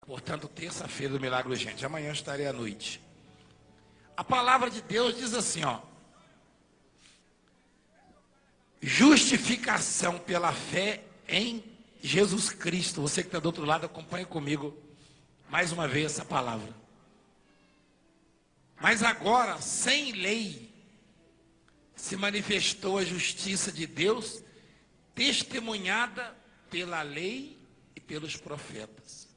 Portanto, terça-feira do milagre urgente. Amanhã eu estarei à noite. A palavra de Deus diz assim, ó. Justificação pela fé em Jesus Cristo. Você que está do outro lado, acompanhe comigo mais uma vez essa palavra. Mas agora, sem lei, se manifestou a justiça de Deus, testemunhada pela lei e pelos profetas.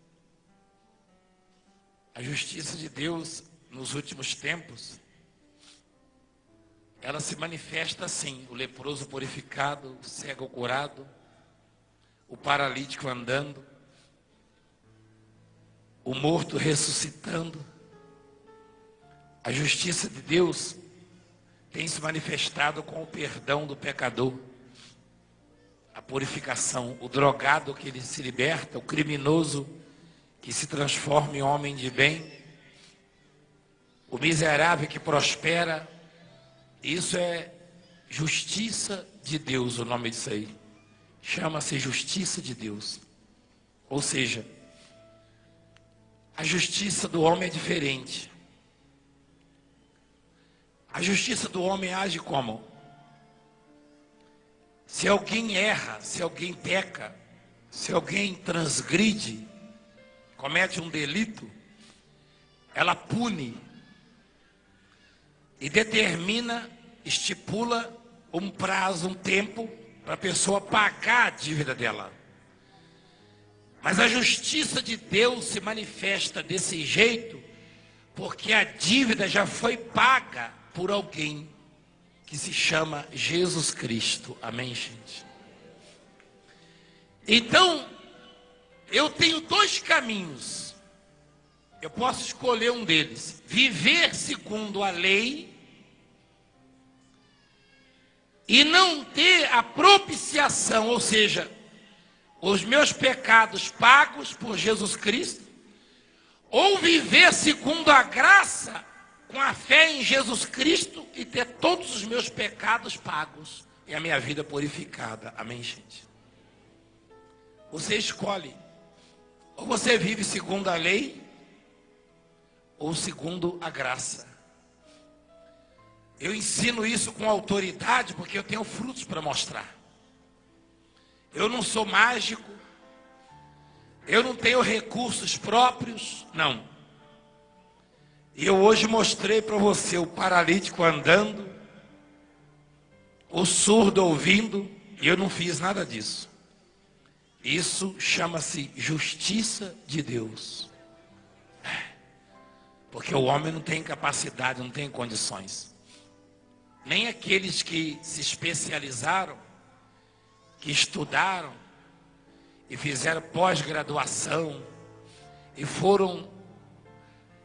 A justiça de Deus nos últimos tempos, ela se manifesta assim: o leproso purificado, o cego curado, o paralítico andando, o morto ressuscitando. A justiça de Deus tem se manifestado com o perdão do pecador, a purificação, o drogado que ele se liberta, o criminoso que se transforma em homem de bem, o miserável que prospera. Isso é justiça de Deus, o nome disso aí. Chama-se justiça de Deus. Ou seja, a justiça do homem é diferente. A justiça do homem age como? Se alguém erra, se alguém peca, se alguém transgride, comete um delito, ela pune e determina, estipula um prazo, um tempo, para a pessoa pagar a dívida dela. Mas a justiça de Deus se manifesta desse jeito, porque a dívida já foi paga por alguém que se chama Jesus Cristo. Amém, gente? Então, eu tenho dois caminhos. Eu posso escolher um deles: viver segundo a lei e não ter a propiciação, ou seja, os meus pecados pagos por Jesus Cristo, ou viver segundo a graça, com a fé em Jesus Cristo, e ter todos os meus pecados pagos e a minha vida purificada. Amém, gente? Você escolhe. Ou você vive segundo a lei, ou segundo a graça. Eu ensino isso com autoridade, porque eu tenho frutos para mostrar. Eu não sou mágico, eu não tenho recursos próprios, não. E eu hoje mostrei para você o paralítico andando, o surdo ouvindo, e eu não fiz nada disso. Isso chama-se justiça de Deus. Porque o homem não tem capacidade, não tem condições. Nem aqueles que se especializaram, que estudaram e fizeram pós-graduação e foram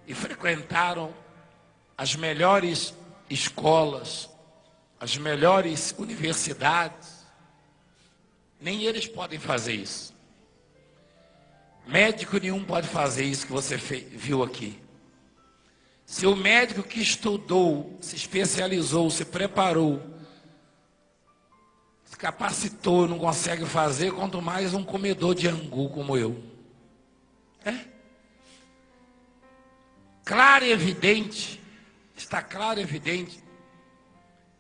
e frequentaram as melhores escolas, as melhores universidades. Nem eles podem fazer isso. Médico nenhum pode fazer isso que você viu aqui. Se o médico que estudou, se especializou, se preparou, se capacitou, não consegue fazer, quanto mais um comedor de angu como eu. Claro e evidente, está claro e evidente,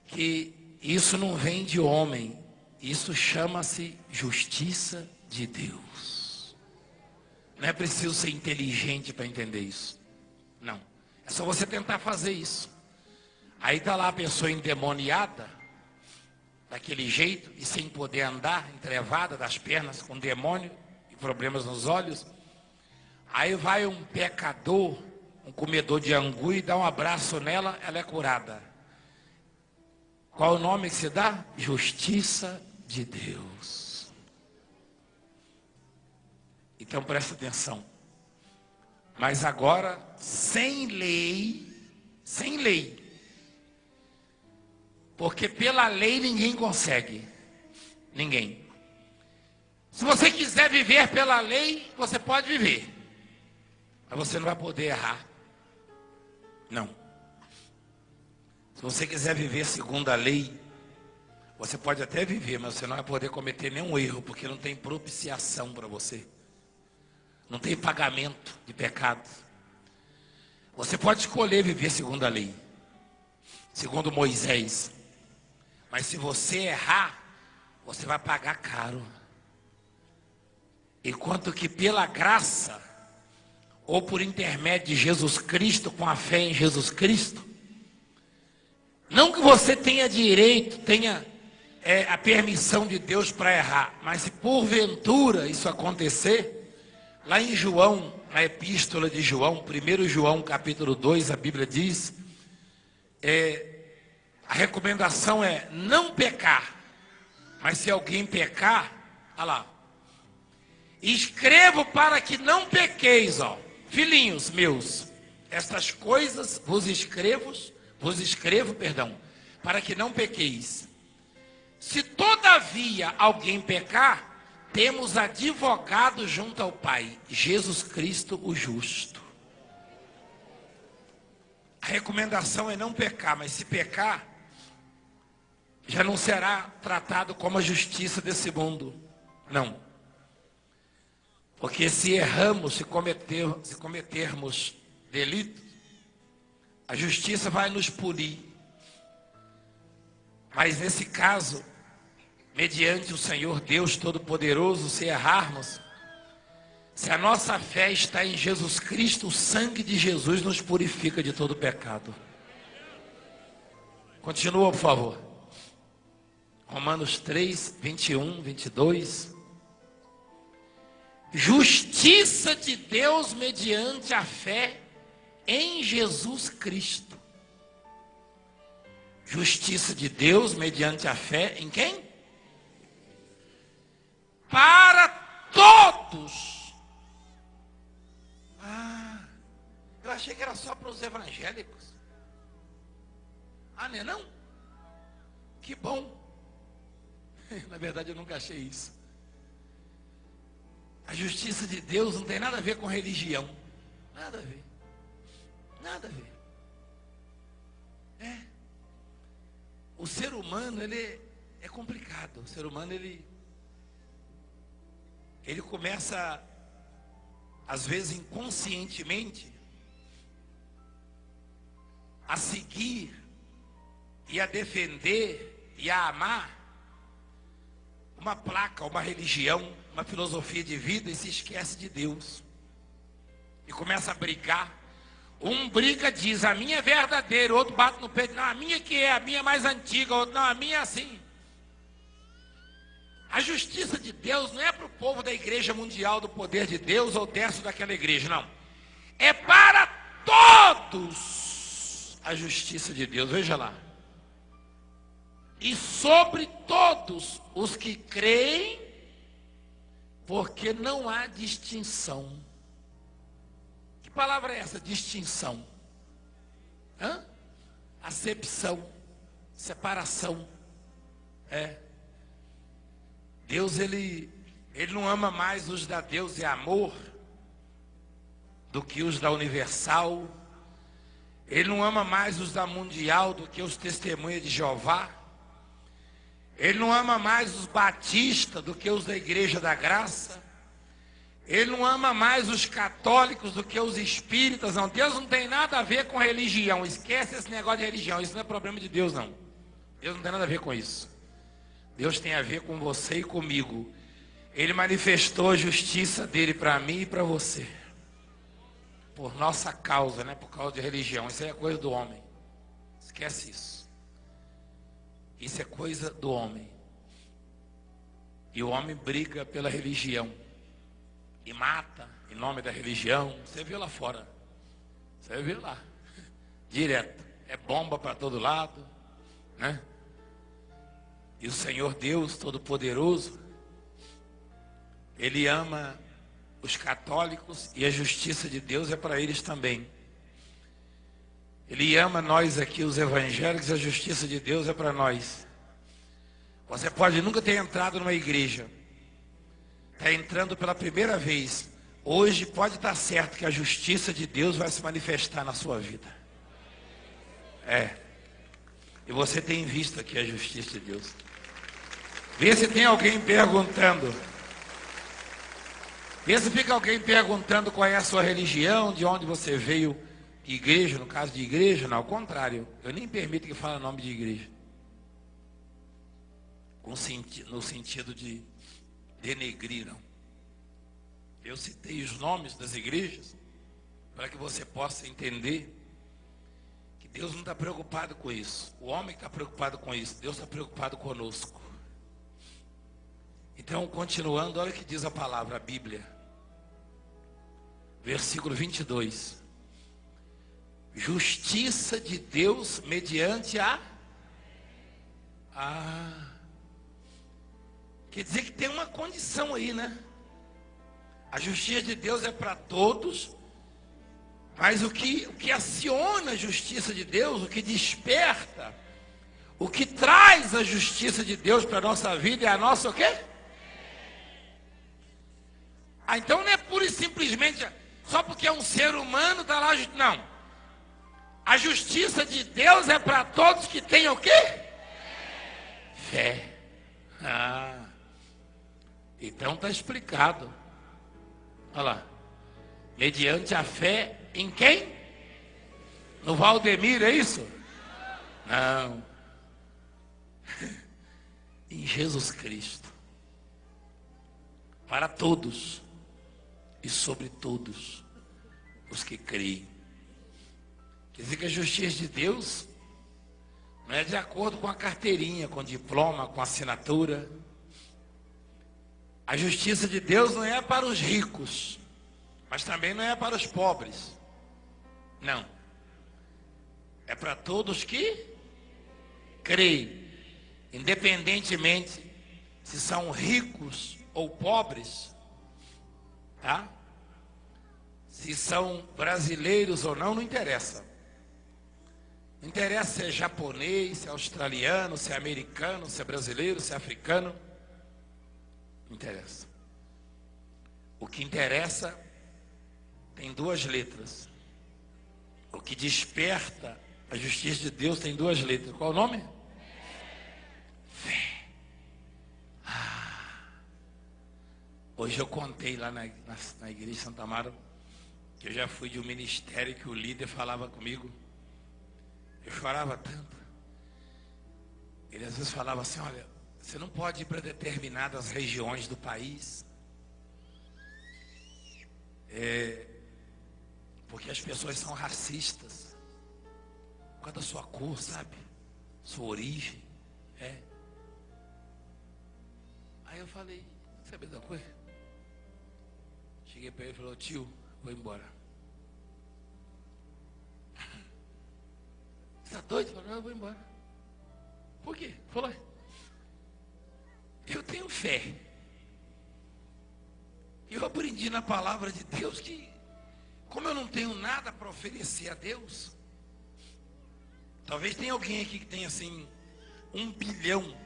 que isso não vem de homem, isso chama-se justiça de Deus. Não é preciso ser inteligente para entender isso, não. É só você tentar fazer isso. Aí está lá a pessoa endemoniada, daquele jeito, e sem poder andar, entrevada das pernas, com demônio e problemas nos olhos. Aí vai um pecador, um comedor de angu, e dá um abraço nela, ela é curada. Qual o nome que se dá? Justiça de Deus. Então presta atenção. Mas agora, sem lei, porque pela lei ninguém consegue, ninguém. Se você quiser viver pela lei, você pode viver, mas você não vai poder errar, não. Se você quiser viver segundo a lei, você pode até viver, mas você não vai poder cometer nenhum erro, porque não tem propiciação para você, não tem pagamento. pecado. Você pode escolher viver segundo a lei, segundo Moisés. Mas se você errar, você vai pagar caro. Enquanto que pela graça, ou por intermédio de Jesus Cristo, com a fé em Jesus Cristo, não que você tenha direito, tenha a permissão de Deus para errar, mas se porventura isso acontecer, lá em João, na epístola de João, 1 João capítulo 2, a Bíblia diz, a recomendação é não pecar, mas se alguém pecar, olha lá, escrevo para que não pequeis, ó, filhinhos meus, estas coisas vos escrevo, para que não pequeis. Se todavia alguém pecar, temos advogado junto ao Pai, Jesus Cristo o justo. A recomendação é não pecar, mas se pecar, já não será tratado como a justiça desse mundo. Não. Porque se erramos, se cometermos delitos, a justiça vai nos punir. Mas nesse caso, mediante o Senhor Deus Todo-Poderoso, se errarmos, se a nossa fé está em Jesus Cristo, o sangue de Jesus nos purifica de todo pecado. Continua, por favor. Romanos 3, 21, 22. Justiça de Deus mediante a fé em Jesus Cristo. Justiça de Deus mediante a fé em quem? Para todos. Eu achei que era só para os evangélicos. Não é não? Que bom. Na verdade eu nunca achei isso. A justiça de Deus não tem nada a ver com religião. Nada a ver. Nada a ver. O ser humano, ele é complicado. O ser humano, ele começa, às vezes inconscientemente, a seguir e a defender e a amar uma placa, uma religião, uma filosofia de vida e se esquece de Deus. E começa a brigar. Um briga, diz, a minha é verdadeira, o outro bate no peito, não, a minha que é, a minha é mais antiga, o outro, não, a minha é assim. A justiça de Deus não é para o povo da igreja mundial do poder de Deus ou dentro daquela igreja, não. É para todos a justiça de Deus, veja lá. E sobre todos os que creem, porque não há distinção. Que palavra é essa? Distinção. Acepção, separação. Deus, ele não ama mais os da Deus e Amor do que os da Universal. Ele não ama mais os da Mundial do que os Testemunhas de Jeová. Ele não ama mais os batistas do que os da Igreja da Graça. Ele não ama mais os católicos do que os espíritas, não. Deus não tem nada a ver com religião. Esquece esse negócio de religião. Isso não é problema de Deus, não. Deus não tem nada a ver com isso. Deus tem a ver com você e comigo. Ele manifestou a justiça dele para mim e para você. Por nossa causa, não é por causa de religião. Isso aí é coisa do homem. Esquece isso. Isso é coisa do homem. E o homem briga pela religião. E mata em nome da religião. Você vê lá fora. Você vê lá. Direto. É bomba para todo lado. Né? E o Senhor Deus Todo-Poderoso, Ele ama os católicos e a justiça de Deus é para eles também. Ele ama nós aqui, os evangélicos, e a justiça de Deus é para nós. Você pode nunca ter entrado numa igreja. Está entrando pela primeira vez. Hoje pode estar certo que a justiça de Deus vai se manifestar na sua vida. E você tem visto aqui a justiça de Deus. Vê se tem alguém perguntando. Vê se fica alguém perguntando qual é a sua religião, de onde você veio, igreja, no caso de igreja, não, ao contrário. Eu nem permito que fale o nome de igreja. No sentido de denegrir, não. Eu citei os nomes das igrejas para que você possa entender que Deus não está preocupado com isso. O homem está preocupado com isso. Deus está preocupado conosco. Então, continuando, olha o que diz a palavra, a Bíblia. Versículo 22. Justiça de Deus mediante a... Quer dizer que tem uma condição aí, né? A justiça de Deus é para todos, mas o que aciona a justiça de Deus, o que desperta, o que traz a justiça de Deus para a nossa vida é a nossa o quê? Então não é pura e simplesmente, só porque é um ser humano, está lá, não. A justiça de Deus é para todos que têm o quê? Fé. Então está explicado. Olha lá. Mediante a fé em quem? No Valdemir, é isso? Não. Em Jesus Cristo. Para todos. E sobre todos os que creem. Quer dizer que a justiça de Deus não é de acordo com a carteirinha, com o diploma, com a assinatura. A justiça de Deus não é para os ricos, mas também não é para os pobres. Não. É para todos que creem, independentemente se são ricos ou pobres, tá? Se são brasileiros ou não, não interessa. Não interessa se é japonês, se é australiano, se é americano, se é brasileiro, se é africano. Não interessa. O que interessa tem duas letras. O que desperta a justiça de Deus tem duas letras. Qual o nome? Fé. Hoje eu contei lá na igreja de Santa Amaro que eu já fui de um ministério que o líder falava comigo. Eu chorava tanto. Ele às vezes falava assim, olha, você não pode ir para determinadas regiões do país. Porque as pessoas são racistas. Por causa da sua cor, sabe? Sua origem. Aí eu falei, sabe da coisa? Cheguei para ele e falei, tio, vou embora. Você está doido? Eu falei, não, eu vou embora. Por quê? Falou, eu tenho fé. Eu aprendi na palavra de Deus que, como eu não tenho nada para oferecer a Deus, talvez tenha alguém aqui que tenha assim 1 bilhão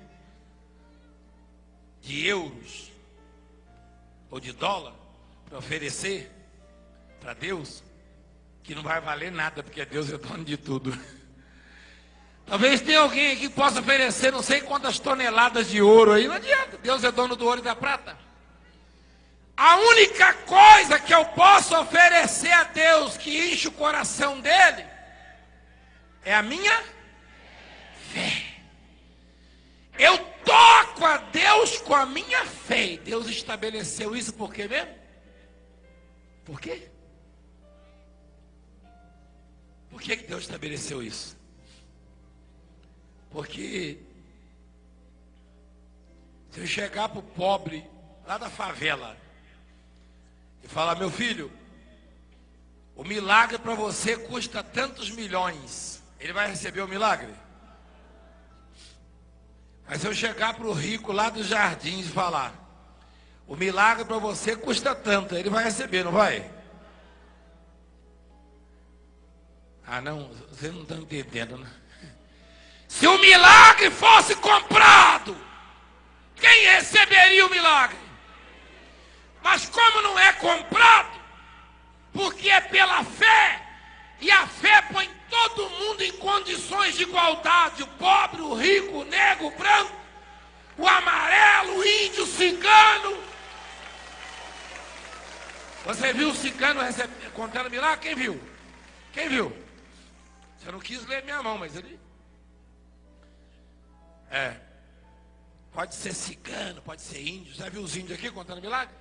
de euros ou de dólar para oferecer para Deus, que não vai valer nada, porque Deus é dono de tudo. Talvez tenha alguém aqui que possa oferecer não sei quantas toneladas de ouro aí, não adianta, Deus é dono do ouro e da prata. A única coisa que eu posso oferecer a Deus que enche o coração dele é a minha fé. Eu toco a Deus com a minha fé. Deus estabeleceu isso por quê mesmo? Por quê? Por que Deus estabeleceu isso? Porque se eu chegar para o pobre lá da favela e falar, meu filho, o milagre para você custa tantos milhões, ele vai receber o milagre? Mas se eu chegar para o rico lá dos jardins e falar, o milagre para você custa tanto, ele vai receber, não vai? Ah não, vocês não estão entendendo, né? Se o milagre fosse comprado, quem receberia o milagre? Mas como não é comprado, porque é pela fé, e a fé põe todo mundo em condições de igualdade, o pobre, o rico, o negro, o branco, o amarelo, o índio, o cigano. Você viu o cigano contando milagre? Quem viu? Quem viu? Você não quis ler minha mão, mas ele... Pode ser cigano, pode ser índio. Já viu os índios aqui contando milagre?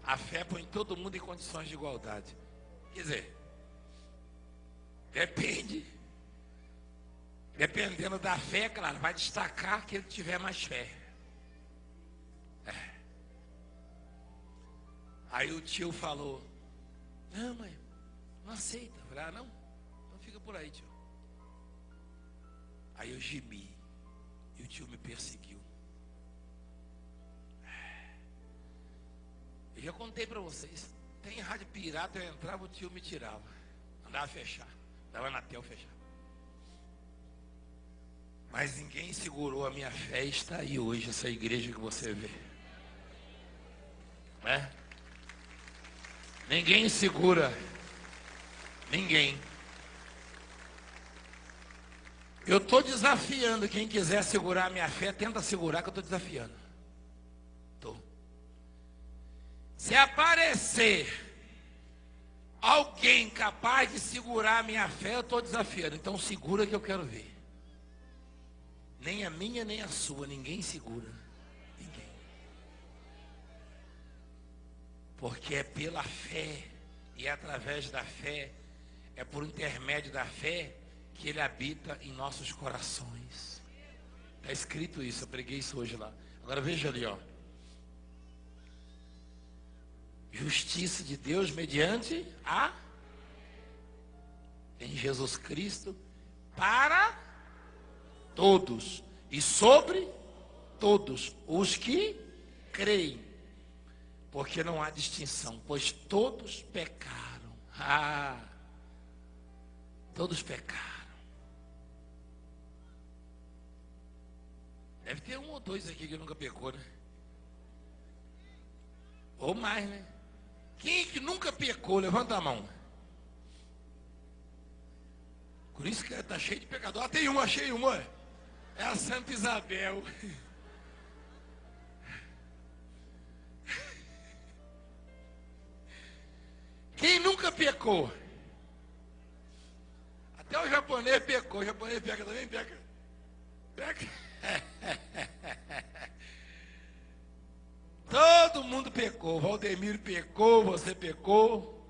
A fé põe todo mundo em condições de igualdade. Quer dizer, dependendo da fé, claro, vai destacar que ele tiver mais fé. Aí o tio falou, não, mãe, não aceita. Eu falei, não, então fica por aí, tio. Aí eu gemi, e o tio me perseguiu. Eu já contei para vocês, tem rádio pirata, eu entrava, o tio me tirava. Andava a fechar, dava na tela fechar. Mas ninguém segurou a minha fé, e está aí hoje, essa igreja que você vê. Ninguém segura, ninguém. Eu estou desafiando, quem quiser segurar a minha fé, tenta segurar que eu estou desafiando. Se aparecer alguém capaz de segurar a minha fé, eu estou desafiando. Então segura que eu quero ver. Nem a minha, nem a sua, ninguém segura. Ninguém. Porque é pela fé, e é através da fé, é por intermédio da fé, que Ele habita em nossos corações. Está escrito isso, eu preguei isso hoje lá. Agora veja ali, ó. Justiça de Deus mediante em Jesus Cristo para todos e sobre todos os que creem, porque não há distinção, pois todos pecaram. Todos pecaram. Deve ter um ou dois aqui que nunca pecou, né? Ou mais, né? Quem que nunca pecou? Levanta a mão. Por isso que está cheio de pecador. Ah, tem uma, achei uma. É a Santa Isabel. Quem nunca pecou? Até o japonês pecou. O japonês peca também? Peca. Todo mundo pecou. Valdemiro pecou, você pecou.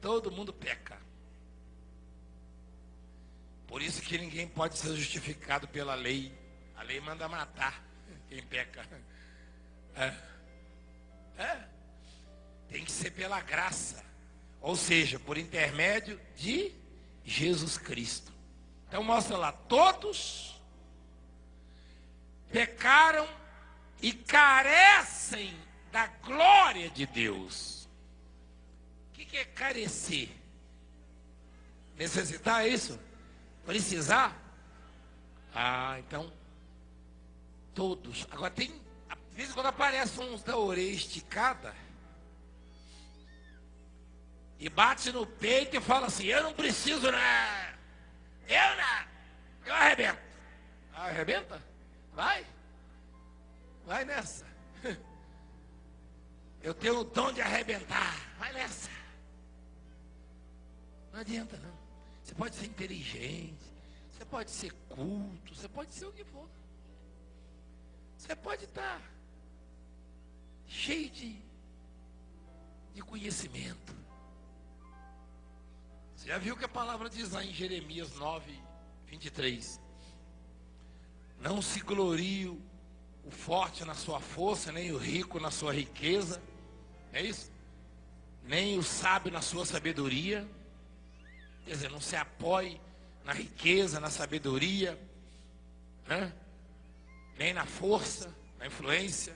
Todo mundo peca. Por isso que ninguém pode ser justificado pela lei. A lei manda matar quem peca. Tem que ser pela graça. Ou seja, por intermédio de Jesus Cristo. Então mostra lá, todos pecaram e carecem da glória de Deus. O que é carecer? Necessitar, é isso? Precisar? Então, todos. Agora tem, às vezes quando aparece uns da orelha esticada, e bate no peito e fala assim, eu não preciso, né? Eu arrebento. Arrebenta? Vai nessa. Eu tenho o dom de arrebentar. Vai nessa. Não adianta não. Você pode ser inteligente, você pode ser culto, você pode ser o que for. Você pode estar cheio de conhecimento. Você já viu que a palavra diz lá em Jeremias 9, 23. Não se glorie o forte na sua força, nem o rico na sua riqueza. É isso? Nem o sábio na sua sabedoria. Quer dizer, não se apoie na riqueza, na sabedoria, nem na força, na influência.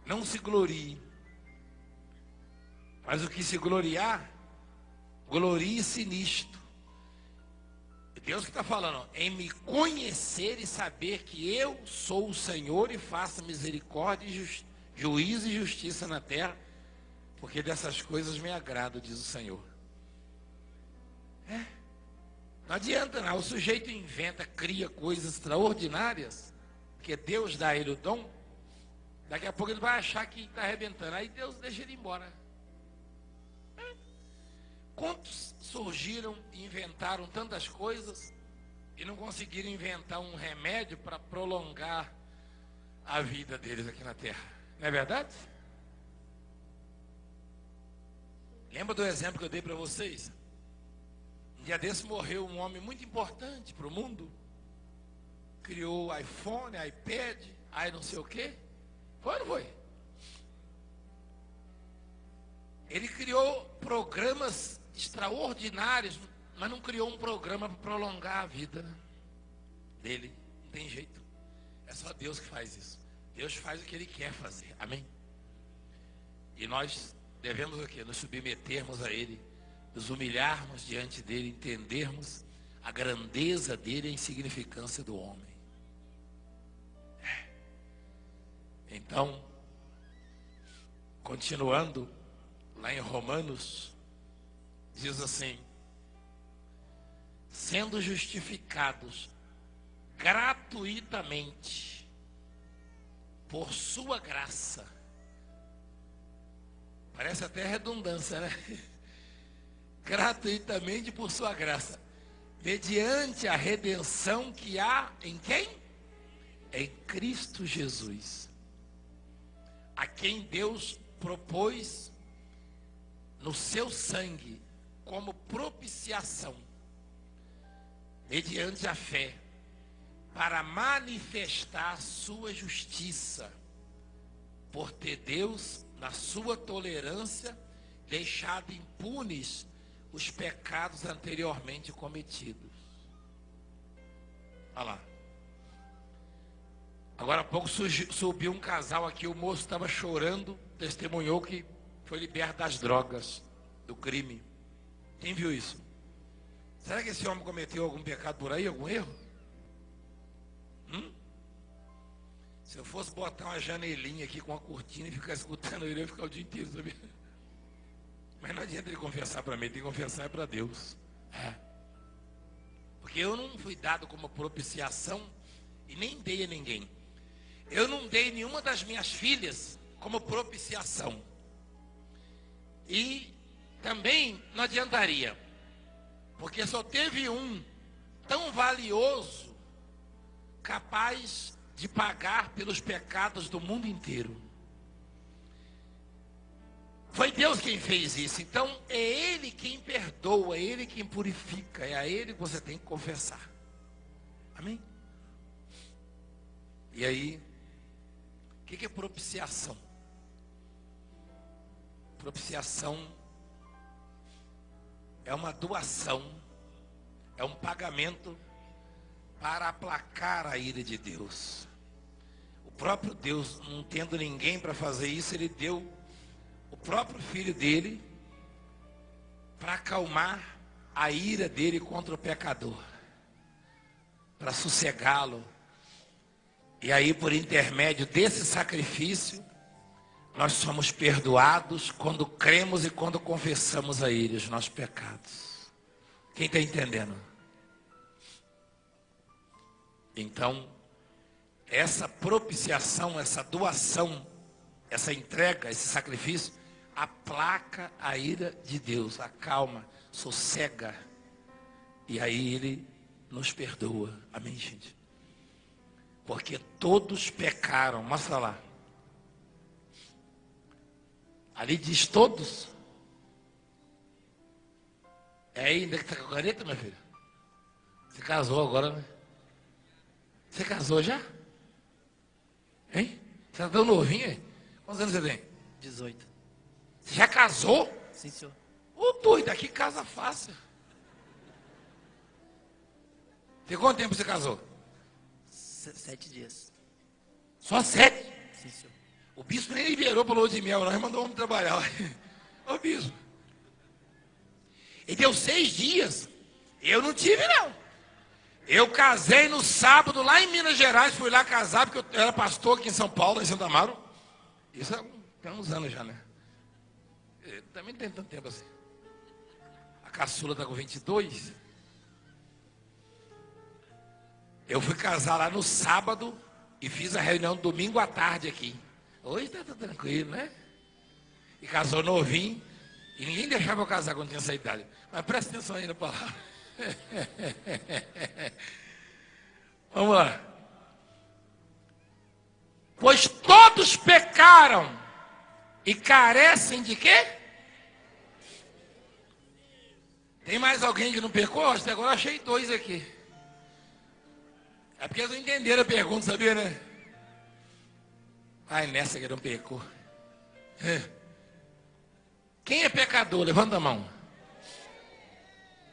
Não se glorie. Mas o que se gloriar, glorie-se nisto. Deus que está falando, em me conhecer e saber que eu sou o Senhor e faço misericórdia, juízo e justiça na terra, porque dessas coisas me agrado, diz o Senhor. Não adianta não, o sujeito inventa, cria coisas extraordinárias, porque Deus dá a ele o dom, Daqui a pouco ele vai achar que está arrebentando. Aí Deus deixa ele embora. Quantos surgiram e inventaram tantas coisas e não conseguiram inventar um remédio para prolongar a vida deles aqui na terra? Não é verdade? Lembra do exemplo que eu dei para vocês? Um dia desse morreu um homem muito importante para o mundo. Criou iPhone, iPad, aí não sei o quê. Foi ou não foi? Ele criou programas extraordinários, mas não criou um programa para prolongar a vida dele. Não tem jeito. É só Deus que faz isso. Deus faz o que Ele quer fazer. Amém? E nós devemos o quê? Nos submetermos a Ele, nos humilharmos diante dEle, entendermos a grandeza dEle e a insignificância do homem. Então, continuando, lá em Romanos, diz assim: sendo justificados gratuitamente por sua graça. Parece até redundância, né? Gratuitamente por sua graça, mediante a redenção que há em quem? Em Cristo Jesus, a quem Deus propôs no seu sangue como propiciação, mediante a fé, para manifestar sua justiça, por ter Deus, na sua tolerância, deixado impunes os pecados anteriormente cometidos. Olha lá. Agora há pouco subiu um casal aqui, o moço estava chorando, testemunhou que foi liberto das drogas, do crime. Quem viu isso? Será que esse homem cometeu algum pecado por aí, algum erro? Se eu fosse botar uma janelinha aqui com uma cortina e ficar escutando ele, eu ia ficar o dia inteiro, sabia? Mas não adianta ele confessar para mim, ele tem que confessar para Deus. Porque eu não fui dado como propiciação e nem dei a ninguém. Eu não dei nenhuma das minhas filhas como propiciação. E também não adiantaria, porque só teve um tão valioso, capaz de pagar pelos pecados do mundo inteiro. Foi Deus quem fez isso. Então é Ele quem perdoa, é Ele quem purifica, é a Ele que você tem que confessar. Amém? E aí, o que é propiciação? Propiciação é uma doação, é um pagamento para aplacar a ira de Deus. O próprio Deus, não tendo ninguém para fazer isso, Ele deu o próprio Filho dele para acalmar a ira dele contra o pecador, para sossegá-lo. E aí, por intermédio desse sacrifício, nós somos perdoados quando cremos e quando confessamos a Ele os nossos pecados. Quem está entendendo? Então, essa propiciação, essa doação, essa entrega, esse sacrifício, aplaca a ira de Deus, acalma, sossega. E aí Ele nos perdoa. Amém, gente? Porque todos pecaram. Mostra lá. Ali diz todos. É ainda que está com a caneta, minha filha? Você casou agora, né? Você casou já? Hein? Você está tão novinho, hein? Quantos anos você tem? 18. Você já casou? Sim, senhor. Ô doido, aqui casa fácil. Tem quanto tempo você casou? 7 dias. Só 7? Sim, senhor. O bispo nem liberou para o lua de mel, nós mandou o homem trabalhar. Ô bispo. E deu 6 dias. Eu não tive, não. Eu casei no sábado lá em Minas Gerais, fui lá casar, porque eu era pastor aqui em São Paulo, em Santo Amaro. Isso tem uns anos já, né? Também não tem tanto tempo assim. A caçula está com 22. Eu fui casar lá no sábado e fiz a reunião domingo à tarde aqui. Hoje está tudo tranquilo, né? E casou novinho. E ninguém deixava eu casar quando tinha essa idade. Mas presta atenção aí na palavra. Vamos lá. Pois todos pecaram e carecem de quê? Tem mais alguém que não pecou? Até agora achei 2 aqui. É porque eles não entenderam a pergunta, sabia, né? Ai, nessa que não pecou. Quem é pecador? Levanta a mão.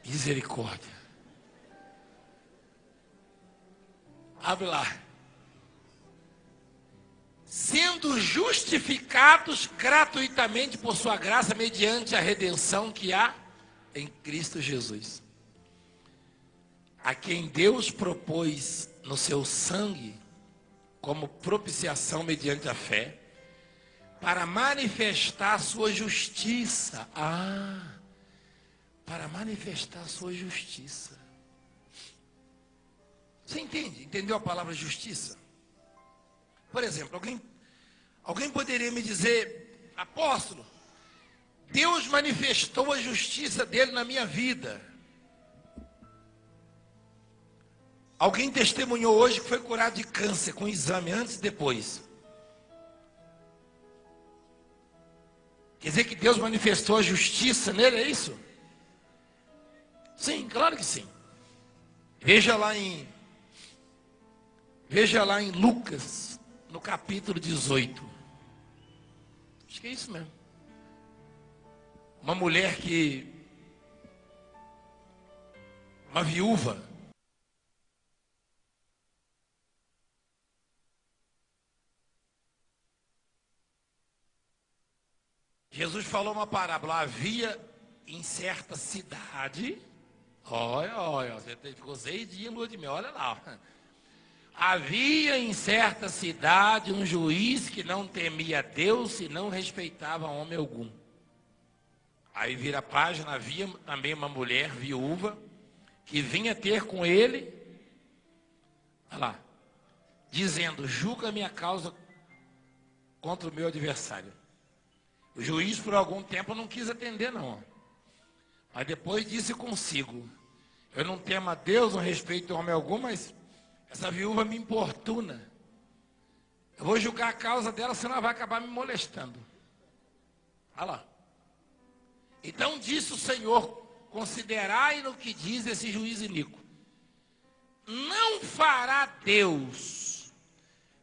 Misericórdia. Abre lá. Sendo justificados gratuitamente por sua graça, mediante a redenção que há em Cristo Jesus, a quem Deus propôs no seu sangue como propiciação mediante a fé, para manifestar a sua justiça. Para manifestar a sua justiça. Você entende? Entendeu a palavra justiça? Por exemplo, alguém poderia me dizer: apóstolo, Deus manifestou a justiça dele na minha vida. Alguém testemunhou hoje que foi curado de câncer com exame antes e depois. Quer dizer que Deus manifestou a justiça nele, é isso? Sim, claro que sim. Veja lá em Lucas, no capítulo 18. Acho que é isso mesmo. Uma viúva, Jesus falou uma parábola. Havia em certa cidade, olha, você ficou 6 dias em lua de mel, olha lá. Havia em certa cidade um juiz que não temia Deus e não respeitava homem algum. Aí vira a página, havia também uma mulher viúva que vinha ter com ele, olha lá, dizendo: julga a minha causa contra o meu adversário. O juiz por algum tempo não quis atender não. Mas depois disse consigo: eu não temo a Deus, não respeito homem algum, mas essa viúva me importuna. Eu vou julgar a causa dela, senão ela vai acabar me molestando. Olha lá. Então disse o Senhor: considerai no que diz esse juiz iníquo. Não fará Deus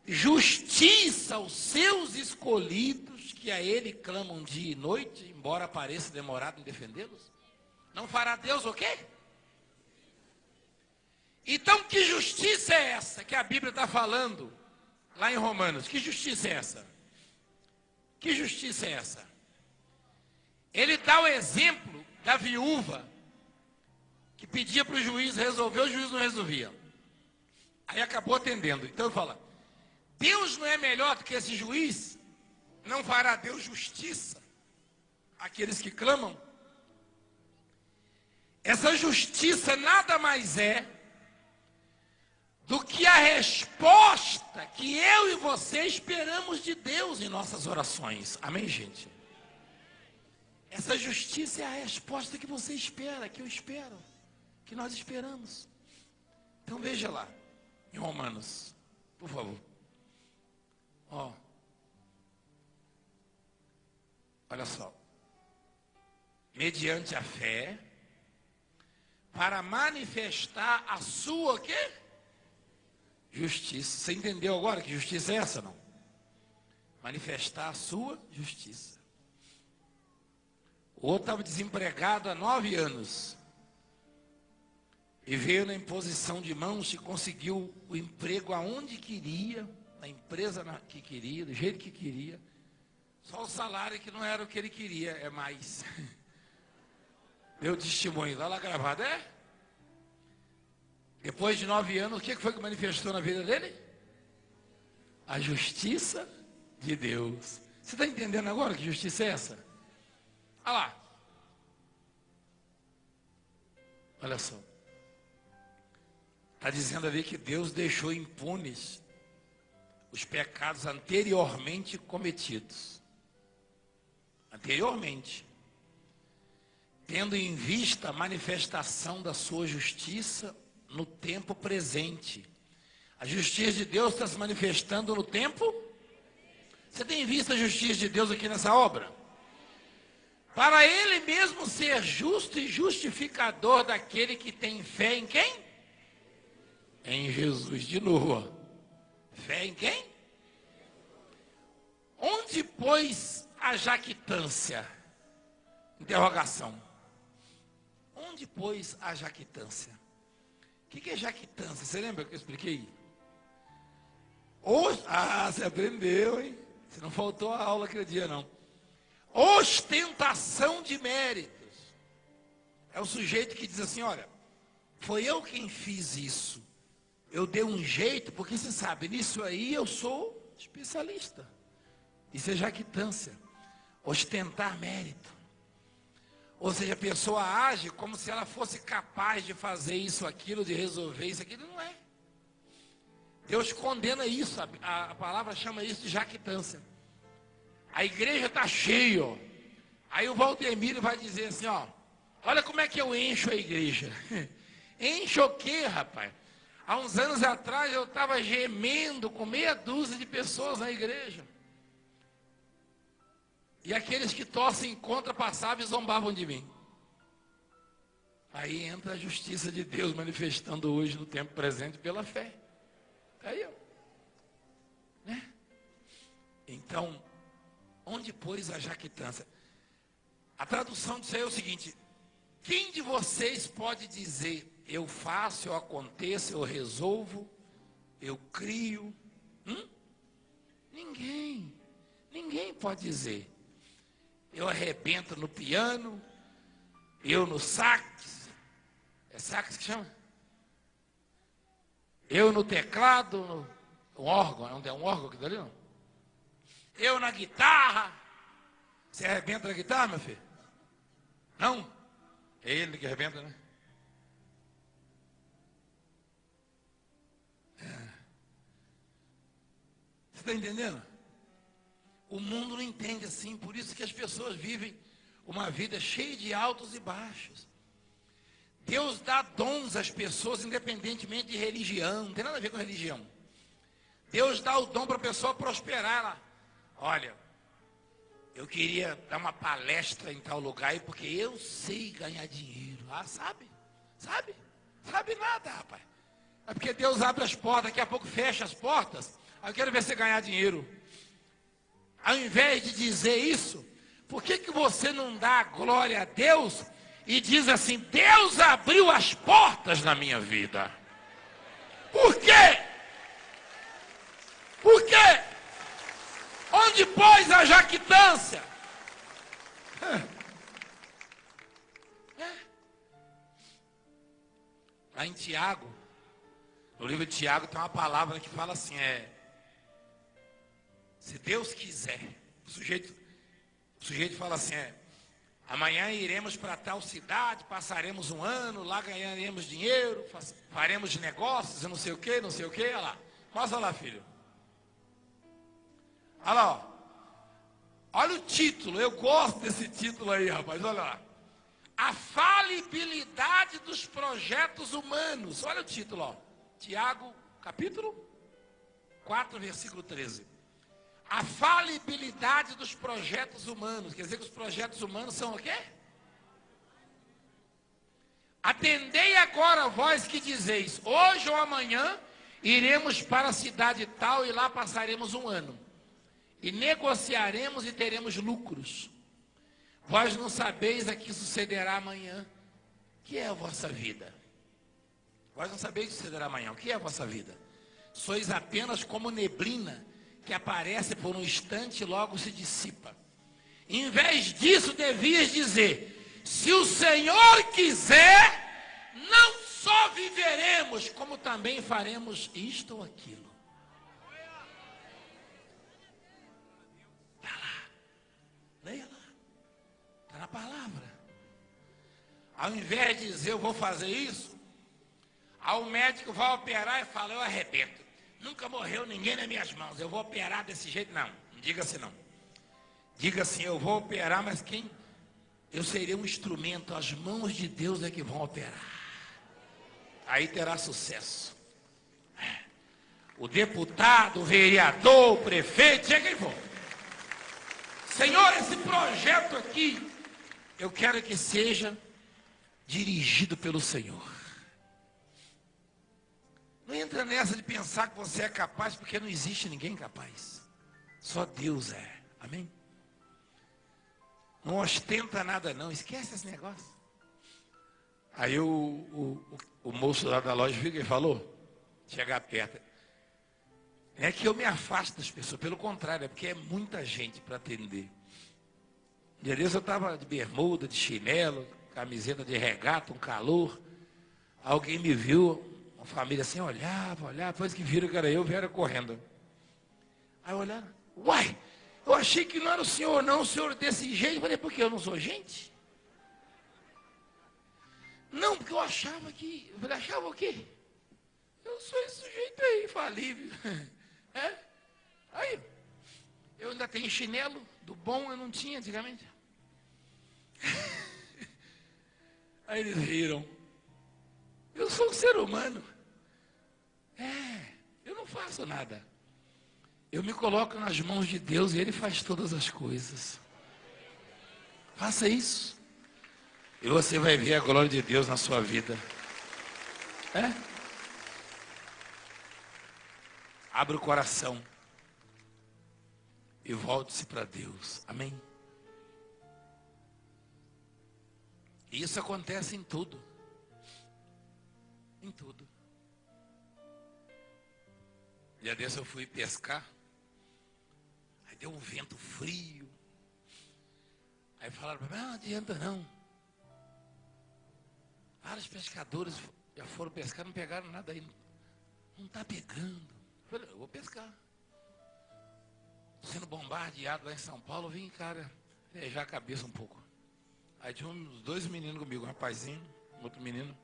justiça aos seus escolhidos, que a ele clamam dia e noite, embora pareça demorado em defendê-los? Não fará Deus o quê? Então que justiça é essa que a Bíblia está falando lá em Romanos? Que justiça é essa? Que justiça é essa? Ele dá o exemplo da viúva que pedia para o juiz resolver, o juiz não resolvia. Aí acabou atendendo. Então ele fala: Deus não é melhor do que esse juiz? Não fará Deus justiça àqueles que clamam? Essa justiça nada mais é do que a resposta que eu e você esperamos de Deus em nossas orações. Amém, gente? Essa justiça é a resposta que você espera, que eu espero, que nós esperamos. Então veja lá, em Romanos, por favor. Olha só. Mediante a fé, para manifestar a sua quê? Justiça. Você entendeu agora que justiça é essa, não? Manifestar a sua justiça. O outro estava desempregado há 9 anos. E veio na imposição de mãos e conseguiu o emprego aonde queria, na empresa que queria, do jeito que queria. Só o salário que não era o que ele queria, é mais. Deu testemunho, está lá gravado, é? Depois de 9 anos, o que foi que manifestou na vida dele? A justiça de Deus. Você está entendendo agora que justiça é essa? Olha lá. Olha só. Está dizendo ali que Deus deixou impunes os pecados anteriormente cometidos. Anteriormente. Tendo em vista a manifestação da sua justiça no tempo presente. A justiça de Deus está se manifestando no tempo. Você tem visto a justiça de Deus aqui nessa obra? Para ele mesmo ser justo e justificador daquele que tem fé em quem? Em Jesus. De novo. Fé em quem? Onde, pois, a jactância? Interrogação. Onde, pois, a jactância? O que é jactância? Você lembra que eu expliquei? Você aprendeu, hein? Você não faltou a aula aquele dia, não. Ostentação de méritos. É o sujeito que diz assim, olha, foi eu quem fiz isso. Eu dei um jeito, porque você sabe, nisso aí eu sou especialista. Isso é jactância. Ostentar mérito. Ou seja, a pessoa age como se ela fosse capaz de fazer isso, aquilo, de resolver isso, aquilo. Não é. Deus condena isso. A palavra chama isso de jactância. A igreja está cheia, ó. Aí o Valdemiro vai dizer assim, ó, olha como é que eu encho a igreja. Encho o quê, rapaz? Há uns anos atrás eu estava gemendo com meia dúzia de pessoas na igreja. E aqueles que tossem contra passavam e zombavam de mim. Aí entra a justiça de Deus manifestando hoje no tempo presente pela fé. Aí, ó. Né? Então, onde pôs a jactância? A tradução disso aí é o seguinte: quem de vocês pode dizer, eu faço, eu aconteço, eu resolvo, eu crio? Ninguém. Ninguém pode dizer. Eu arrebento no piano, eu no sax. É sax que chama? Eu no teclado, no órgão. Não tem um órgão aqui dali, não? Eu na guitarra. Você arrebenta na guitarra, meu filho? Não? É ele que arrebenta, né? Você está entendendo? O mundo não entende assim, por isso que as pessoas vivem uma vida cheia de altos e baixos. Deus dá dons às pessoas independentemente de religião, não tem nada a ver com religião. Deus dá o dom para a pessoa prosperar lá. Olha, eu queria dar uma palestra em tal lugar aí porque eu sei ganhar dinheiro. Ah, sabe? Sabe? Sabe nada, rapaz. É porque Deus abre as portas, daqui a pouco fecha as portas. Aí eu quero ver você ganhar dinheiro. Ao invés de dizer isso, por que você não dá glória a Deus e diz assim, Deus abriu as portas na minha vida? Por quê? Por quê? Onde pôs a jactância? Lá em Tiago, no livro de Tiago tem uma palavra que fala assim, se Deus quiser, o sujeito fala assim, amanhã iremos para tal cidade, passaremos um ano, lá ganharemos dinheiro, faremos negócios, e não sei o que, olha lá. Mostra lá, filho. Olha lá, ó. Olha o título, eu gosto desse título aí, rapaz, olha lá. A falibilidade dos projetos humanos. Olha o título, ó. Tiago, capítulo 4, versículo 13. A falibilidade dos projetos humanos. Quer dizer que os projetos humanos são o quê? Atendei agora vós que dizeis, hoje ou amanhã iremos para a cidade tal e lá passaremos um ano. E negociaremos e teremos lucros. Vós não sabeis a que sucederá amanhã. O que é a vossa vida? Vós não sabeis o que sucederá amanhã. O que é a vossa vida? Sois apenas como neblina que aparece por um instante e logo se dissipa. Em vez disso, devias dizer, se o Senhor quiser, não só viveremos, como também faremos isto ou aquilo. Está lá. Leia lá. Está na palavra. Ao invés de dizer, eu vou fazer isso, aí o médico vai operar e fala, eu arrebento. Nunca morreu ninguém nas minhas mãos. Eu vou operar desse jeito? Não, não diga assim não. Diga assim, eu vou operar, mas quem? Eu serei um instrumento, as mãos de Deus é que vão operar. Aí terá sucesso. O deputado, o vereador, o prefeito, seja quem for. Senhor, esse projeto aqui, eu quero que seja dirigido pelo Senhor. Não entra nessa de pensar que você é capaz, porque não existe ninguém capaz. Só Deus é. Amém? Não ostenta nada não, esquece esse negócio. Aí o moço lá da loja viu que ele falou, chegar perto. É que eu me afasto das pessoas, pelo contrário, é porque é muita gente para atender. Um dia desse eu estava de bermuda, de chinelo, camiseta de regata, um calor. Alguém me viu, uma família assim, olhava, depois que viram que era eu, vieram correndo. Aí olharam, uai, eu achei que não era o senhor não, o senhor desse jeito. Eu falei, porque eu não sou gente? Não, porque eu achava que... Eu falei, achava o quê? Eu sou esse sujeito aí, falível. É? Aí, eu ainda tenho chinelo, do bom eu não tinha antigamente. Aí eles riram. Eu sou um ser humano. Eu não faço nada. Eu me coloco nas mãos de Deus e Ele faz todas as coisas. Faça isso. E você vai ver a glória de Deus na sua vida. Abra o coração. E volte-se para Deus. Amém? E isso acontece em tudo. Em tudo. Dia desse eu fui pescar. Aí deu um vento frio. Aí falaram para mim, não adianta não. Vários pescadores já foram pescar, não pegaram nada aí. Não está pegando. Eu falei, eu vou pescar. Sendo bombardeado lá em São Paulo, eu vim, cara, já a cabeça um pouco. Aí tinha uns 2 meninos comigo, um rapazinho, um outro menino.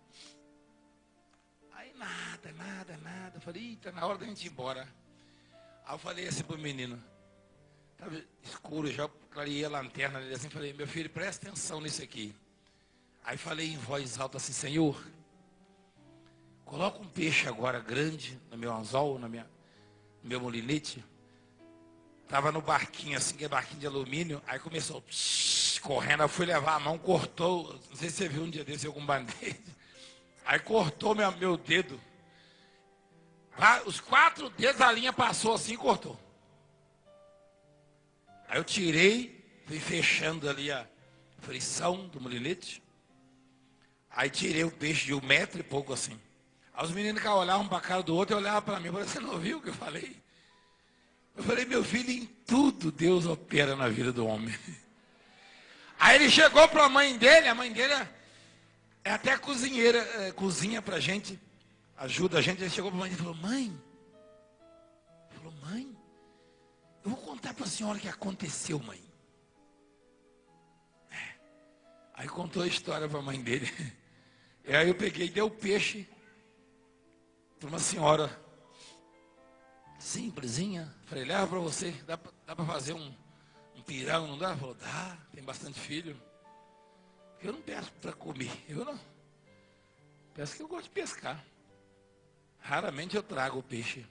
Aí nada. Eu falei, eita, na hora da gente ir embora. Aí eu falei assim pro menino, estava escuro, já clareei a lanterna dele assim, falei, meu filho, presta atenção nisso aqui. Aí falei em voz alta assim, Senhor, coloca um peixe agora grande no meu anzol, no meu molinete. Estava no barquinho assim, que é barquinho de alumínio, aí começou correndo, eu fui levar a mão, cortou, não sei se você viu um dia desse algum band-aid, aí cortou meu dedo. Os 4 dedos, a linha passou assim e cortou. Aí eu tirei, fui fechando ali a frição do molinete. Aí tirei o peixe de 1 metro e pouco assim. Aí os meninos que olhavam para a cara do outro e olhavam para mim. Eu falei, você não viu o que eu falei? Eu falei, meu filho, em tudo Deus opera na vida do homem. Aí ele chegou para a mãe dele é até cozinheira, cozinha para a gente, ajuda a gente. Ele chegou para a mãe e falou, mãe, eu vou contar para a senhora o que aconteceu, mãe. Aí contou a história para a mãe dele. E aí eu peguei e dei o peixe para uma senhora simplesinha. Falei, leva para você, dá para fazer um pirão, não dá? Falou, dá, tem bastante filho. Eu não peço para comer, eu não. Peço que eu gosto de pescar. Raramente eu trago o peixe.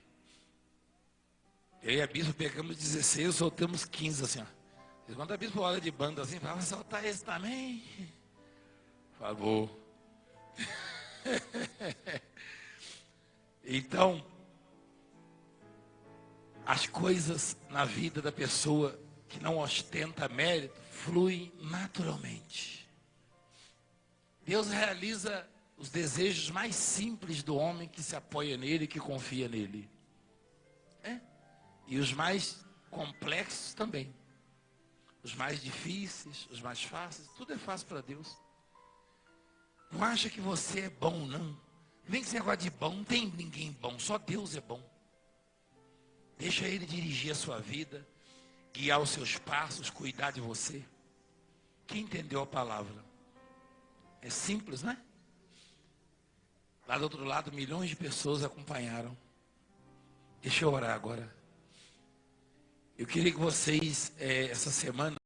Eu e a bispo pegamos 16, soltamos 15 assim, ó. Quando a bispo olha de banda assim, fala, vai soltar esse também? Por favor. Então, as coisas na vida da pessoa que não ostenta mérito fluem naturalmente. Deus realiza os desejos mais simples do homem que se apoia nele, que confia nele. E os mais complexos também. Os mais difíceis, os mais fáceis, tudo é fácil para Deus. Não acha que você é bom, não. Vem com esse negócio de bom, não tem ninguém bom, só Deus é bom. Deixa Ele dirigir a sua vida, guiar os seus passos, cuidar de você. Quem entendeu a palavra? É simples, né? Lá do outro lado, milhões de pessoas acompanharam. Deixa eu orar agora. Eu queria que vocês, essa semana,